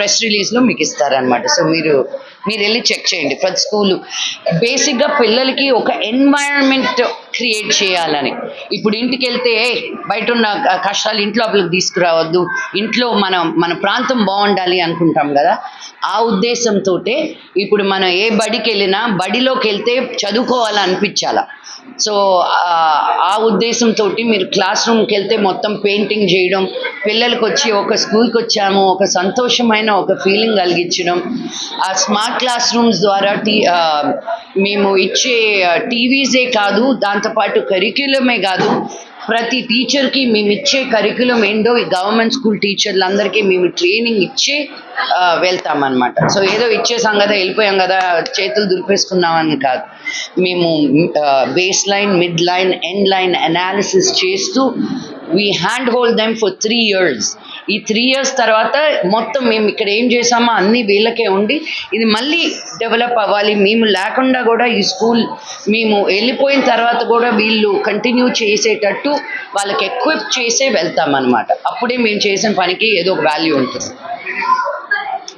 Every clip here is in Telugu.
ప్రెస్ రిలీజ్లో మీకు ఇస్తారనమాట. సో మీరు వెళ్ళి చెక్ చేయండి. ప్రతి స్కూలు బేసిక్గా పిల్లలకి ఒక ఎన్వైరన్మెంట్ క్రియేట్ చేయాలని. ఇప్పుడు ఇంటికి వెళ్తే బయట ఉన్న కష్టాలు ఇంట్లోకి తీసుకురావద్దు, ఇంట్లో మన ప్రాంతం బాగుండాలి అనుకుంటాం కదా. ఆ ఉద్దేశంతో ఇప్పుడు మనం ఏ బడికి వెళ్ళినా బడిలోకి వెళ్తే చదువుకోవాలని అనిపించాల. సో ఆ ఉద్దేశంతో మీరు క్లాస్ రూమ్కి వెళ్తే మొత్తం పెయింటింగ్ చేయడం, పిల్లలకు వచ్చి ఒక స్కూల్కి వచ్చాము ఒక సంతోషమైన ఒక ఫీలింగ్ కలిగించడం. ఆ స్మార్ట్ క్లాస్ రూమ్స్ ద్వారా మేము ఇచ్చే టీవీసే కాదు, దాంతోపాటు కరిక్యులమే కాదు, ప్రతి టీచర్కి మేము ఇచ్చే కరిక్యులం ఏంటో ఈ గవర్నమెంట్ స్కూల్ టీచర్లందరికీ మేము ట్రైనింగ్ ఇచ్చి వెళ్తామన్నమాట. సో ఏదో ఇచ్చే సంగతి వెళ్ళిపోయాం కదా, చేతులు దులిపేసుకున్నామని కాదు. మేము base line, mid line, end line analysis చేస్తూ we hand hold them for 3 years. ఈ 3 years తర్వాత మొత్తం మేము ఇక్కడ ఏం చేసామో అన్నీ వీళ్ళకే ఉండి ఇది మళ్ళీ డెవలప్ అవ్వాలి. మేము లేకుండా కూడా ఈ స్కూల్ మేము వెళ్ళిపోయిన తర్వాత కూడా వీళ్ళు కంటిన్యూ చేసేటట్టు వాళ్ళకి ఎక్విప్ చేసే వెళ్తామన్నమాట. అప్పుడే మేము చేసిన పనికి ఏదో ఒక వాల్యూ ఉంటుంది.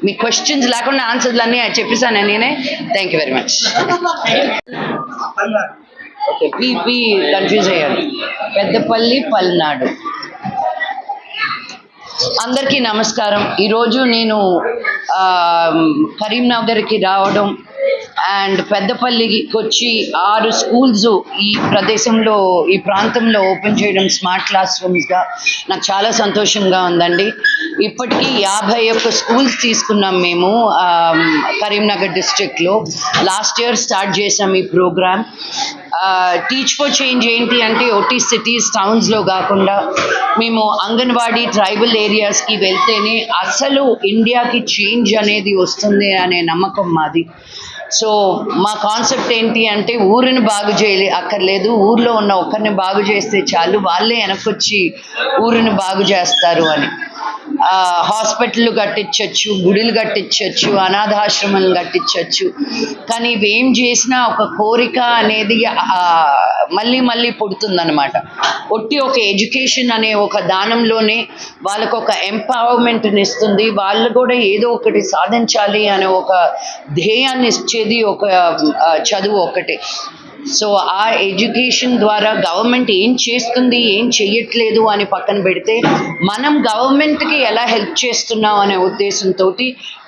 మీ క్వశ్చన్స్ లేకుండా ఆన్సర్లు అన్నీ చెప్పేసాను నేనే. Thank you very much. Confuse అయ్యాను. పెద్దపల్లి, పల్నాడు. అందరికీ నమస్కారం. ఈరోజు నేను కరీంనగర్కి రావడం అండ్ పెద్దపల్లికి వచ్చి 6 schools ఈ ప్రదేశంలో ఈ ప్రాంతంలో ఓపెన్ చేయడం స్మార్ట్ క్లాస్ రూమ్స్గా నాకు చాలా సంతోషంగా ఉందండి. ఇప్పటికీ 51 schools తీసుకున్నాం మేము కరీంనగర్ డిస్ట్రిక్ట్లో. లాస్ట్ ఇయర్ స్టార్ట్ చేసాం ఈ ప్రోగ్రామ్. టీచ్ ఫర్ చేంజ్ ఏంటి అంటే ఓటీ సిటీస్, టౌన్స్లో కాకుండా మేము అంగన్వాడీ ట్రైబల్ ఏరియాస్కి వెళ్తేనే అసలు ఇండియాకి చేంజ్ అనేది వస్తుంది అనే నమ్మకం మాది. సో మా కాన్సెప్ట్ ఏంటి అంటే ఊరిని బాగు అక్కర్లేదు, ఊర్లో ఉన్న ఒక్కరిని బాగు చేస్తే చాలు, వాళ్ళే వెనకొచ్చి ఊరిని బాగు చేస్తారు అని. హాస్పిటల్ కట్టించవచ్చు, గుడులు కట్టించవచ్చు, అనాథాశ్రమాలు కట్టించవచ్చు. కానీ ఇవేం చేసినా ఒక కోరిక అనేది మళ్ళీ మళ్ళీ పుడుతుందన్నమాట. ఒట్టి ఒక ఎడ్యుకేషన్ అనే ఒక దానంలోనే వాళ్ళకు ఒక ఎంపవర్మెంట్ని ఇస్తుంది. వాళ్ళు కూడా ఏదో ఒకటి సాధించాలి అనే ఒక ధ్యేయాన్ని ఇచ్చేది ఒక చదువు ఒకటే. సో ఆ ఎడ్యుకేషన్ ద్వారా గవర్నమెంట్ ఏం చేస్తుంది, ఏం చెయ్యట్లేదు అని పక్కన పెడితే మనం గవర్నమెంట్కి ఎలా హెల్ప్ చేస్తున్నాం అనే ఉద్దేశంతో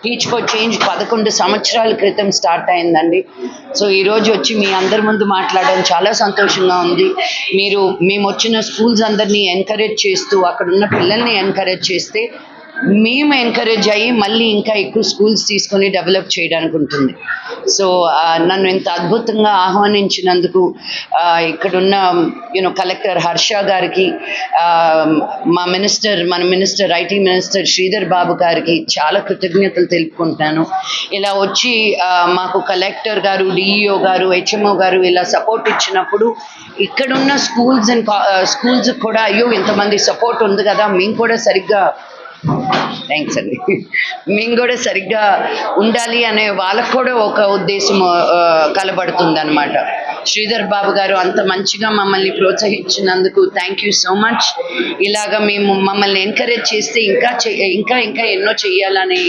టీచ్ ఫర్ చేంజ్ 11 సంవత్సరాల క్రితం స్టార్ట్ అయిందండి. సో ఈరోజు వచ్చి మీ అందరి ముందు మాట్లాడడం చాలా సంతోషంగా ఉంది. మేము వచ్చిన స్కూల్స్ అందరినీ ఎంకరేజ్ చేస్తూ అక్కడ ఉన్న పిల్లల్ని ఎంకరేజ్ చేస్తే మేము ఎంకరేజ్ అయ్యి మళ్ళీ ఇంకా ఎక్కువ స్కూల్స్ తీసుకొని డెవలప్ చేయడానికి ఉంటుంది. సో నన్ను ఇంత అద్భుతంగా ఆహ్వానించినందుకు ఇక్కడున్న కలెక్టర్ హర్ష గారికి, మన minister IT minister Sridhar Babu గారికి చాలా కృతజ్ఞతలు తెలుపుకుంటున్నాను. ఇలా వచ్చి మాకు కలెక్టర్ గారు, డిఈఓ గారు, హెచ్ఎంఓ గారు ఇలా సపోర్ట్ ఇచ్చినప్పుడు ఇక్కడున్న స్కూల్స్ కూడా అయ్యో ఇంతమంది సపోర్ట్ ఉంది కదా, మేము కూడా సరిగ్గా థ్యాంక్స్ అండి, మేము కూడా సరిగ్గా ఉండాలి అనే వాళ్ళకు కూడా ఒక ఉద్దేశం కలబడుతుంది అనమాట. శ్రీధర్ బాబు గారు అంత మంచిగా మమ్మల్ని ప్రోత్సహించినందుకు థ్యాంక్ యూ సో మచ్. ఇలాగా మమ్మల్ని ఎంకరేజ్ చేస్తే ఇంకా ఎన్నో చెయ్యాలని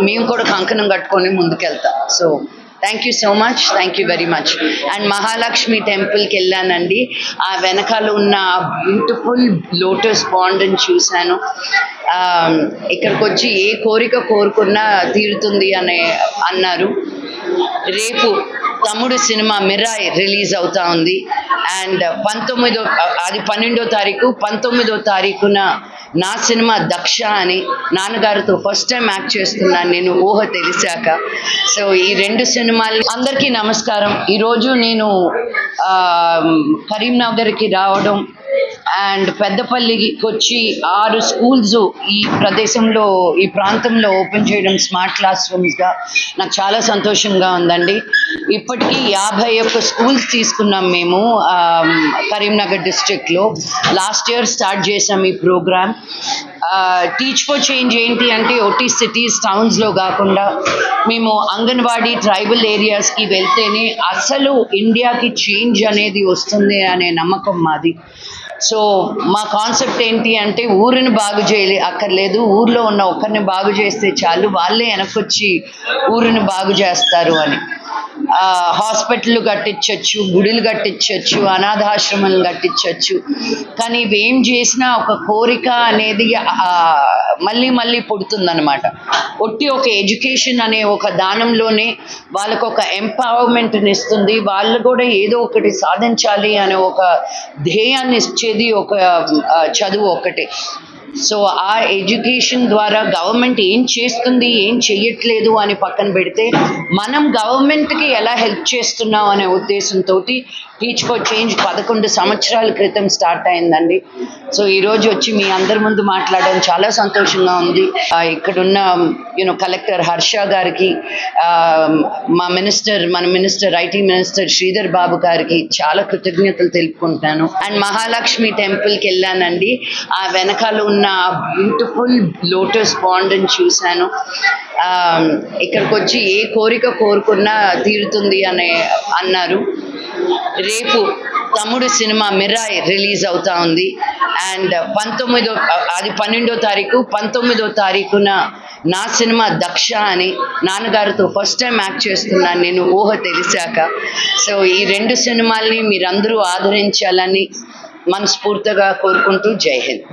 మేము కూడా కంకణం కట్టుకొని ముందుకెళ్తాం. So thank you so much, thank you very much. And Mahalakshmi టెంపుల్కి వెళ్ళానండి. ఆ వెనకాల ఉన్న బ్యూటిఫుల్ లోటస్ పాండ్ని చూశాను. ఇక్కడికి వచ్చి ఏ కోరిక కోరుకున్నా తీరుతుంది అన్నారు. రేపు తమ్ముడు సినిమా మిరాయ్ రిలీజ్ అవుతా ఉంది. అండ్ 12వ తారీఖు 19వ తారీఖున నా సినిమా దక్ష అని నాన్నగారితో ఫస్ట్ టైం యాక్ట్ చేస్తున్నాను నేను ఊహ తెలిసాక. సో ఈ 2 సినిమాలు. అందరికీ నమస్కారం. ఈరోజు నేను కరీంనగర్కి రావడం అండ్ పెద్దపల్లికి వచ్చి 6 schools ఈ ప్రదేశంలో ఈ ప్రాంతంలో ఓపెన్ చేయడం స్మార్ట్ క్లాస్ రూమ్స్గా నాకు చాలా సంతోషంగా ఉందండి. ఇప్పటికీ 51 schools తీసుకున్నాం మేము కరీంనగర్ డిస్ట్రిక్ట్లో. లాస్ట్ ఇయర్ స్టార్ట్ చేసాం ఈ ప్రోగ్రామ్. టీచ్ ఫర్ చేంజ్ ఏంటి అంటే ఓటీ సిటీస్, టౌన్స్లో కాకుండా మేము అంగన్వాడీ ట్రైబల్ ఏరియాస్కి వెళ్తేనే అసలు ఇండియాకి చేంజ్ అనేది వస్తుంది అనే నమ్మకం మాది. సో మా కాన్సెప్ట్ ఏంటి అంటే ఊరిని బాగు చేయాలి అక్కర్లేదు, ఊర్లో ఉన్న ఒక్కరిని బాగు చేస్తే చాలు, వాళ్ళే వెనకొచ్చి ఊరిని బాగు చేస్తారు అని. హాస్పిటల్ కట్టించవచ్చు, గుడులు కట్టించవచ్చు, అనాథాశ్రమాలు కట్టించవచ్చు. కానీ ఇవేం చేసినా ఒక కోరిక అనేది మళ్ళీ మళ్ళీ పుడుతుందన్నమాట. ఒట్టి ఒక ఎడ్యుకేషన్ అనే ఒక దానంలోనే వాళ్ళకు ఒక ఎంపవర్మెంట్ని ఇస్తుంది. వాళ్ళు కూడా ఏదో ఒకటి సాధించాలి అనే ఒక ధ్యేయాన్ని ఇచ్చేది ఒక చదువు ఒకటే. సో ఆ ఎడ్యుకేషన్ ద్వారా గవర్నమెంట్ ఏం చేస్తుంది, ఏం చెయ్యట్లేదు అని పక్కన పెడితే మనం గవర్నమెంట్కి ఎలా హెల్ప్ చేస్తున్నాం అనే ఉద్దేశంతో టీచ్ ఫర్ చేంజ్ 11 సంవత్సరాల క్రితం స్టార్ట్ అయిందండి. సో ఈరోజు వచ్చి మీ అందరి ముందు మాట్లాడడం చాలా సంతోషంగా ఉంది. ఇక్కడున్న కలెక్టర్ హర్ష గారికి, మన minister IT minister Sridhar Babu గారికి చాలా కృతజ్ఞతలు తెలుపుకుంటాను. అండ్ మహాలక్ష్మి టెంపుల్కి వెళ్ళానండి. ఆ వెనకాల ఉన్న బ్యూటిఫుల్ లోటస్ పాండ్ అని చూశాను. ఇక్కడికి వచ్చి ఏ కోరిక కోరుకున్నా తీరుతుంది అన్నారు. రేపు తమ్ముడు సినిమా మిరాయ్ రిలీజ్ అవుతా ఉంది. అండ్ 12వ తారీఖు 19వ తారీఖున నా సినిమా దక్ష అని నాన్నగారితో ఫస్ట్ టైం యాక్ట్ చేస్తున్నాను నేను ఊహ తెలిసాక. సో ఈ 2 సినిమాల్ని మీరందరూ ఆదరించాలని మనస్ఫూర్తిగా కోరుకుంటూ జై హింద్.